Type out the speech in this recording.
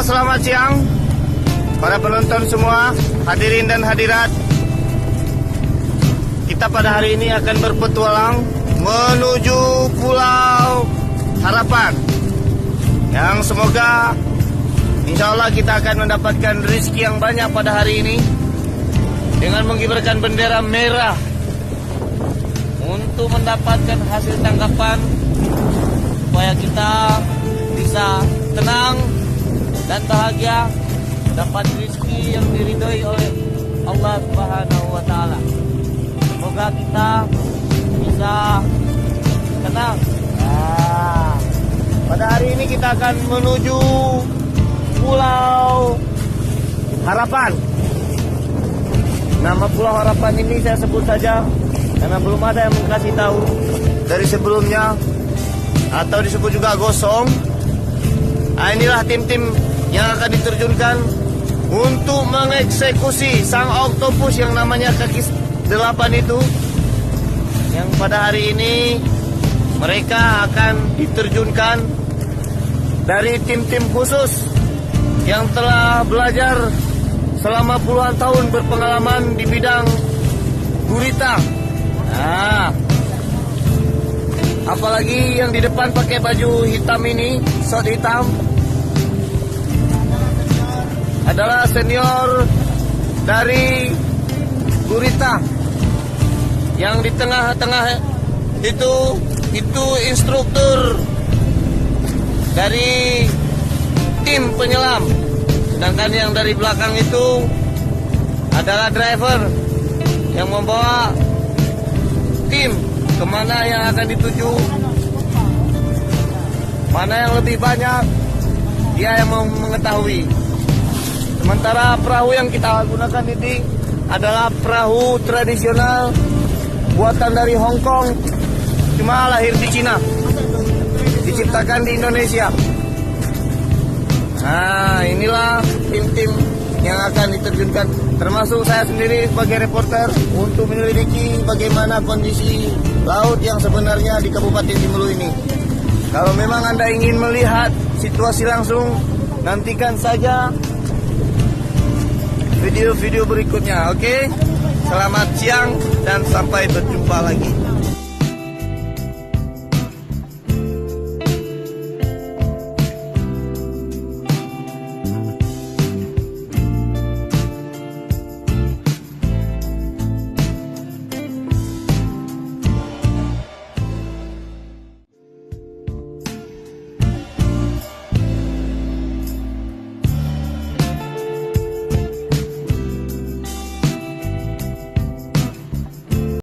selamat siang para penonton semua, hadirin dan hadirat. Kita pada hari ini akan berpetualang menuju Pulau Harapan, yang semoga insya Allah kita akan mendapatkan rezeki yang banyak pada hari ini dengan mengibarkan bendera merah untuk mendapatkan hasil tangkapan, supaya kita bisa tenang dan bahagia, dapat rezeki yang diridhoi oleh Allah Subhanahu wa Ta'ala. Semoga kita bisa tenang. Pada hari ini kita akan menuju Pulau Harapan. Nama Pulau Harapan ini saya sebut saja karena belum ada yang kasih tahu dari sebelumnya, atau disebut juga gosong. Inilah tim-tim yang akan diterjunkan untuk mengeksekusi sang oktopus yang namanya kaki 8 itu, yang pada hari ini mereka akan diterjunkan dari tim-tim khusus yang telah belajar selama puluhan tahun berpengalaman di bidang gurita. Apalagi yang di depan pakai baju hitam ini, short hitam, adalah senior dari gurita. Yang di tengah-tengah itu instruktur dari tim penyelam. Sedangkan yang dari belakang itu adalah driver yang membawa tim kemana yang akan dituju, mana yang lebih banyak, dia yang mengetahui. Sementara perahu yang kita gunakan ini adalah perahu tradisional buatan dari Hong Kong, cuma lahir di Cina, diciptakan di Indonesia. Inilah tim-tim yang akan diterjunkan, termasuk saya sendiri sebagai reporter untuk menyelidiki bagaimana kondisi laut yang sebenarnya di Kabupaten Jemelu ini. Kalau memang Anda ingin melihat situasi langsung, nantikan saja video-video berikutnya. Oke, selamat siang dan sampai berjumpa lagi.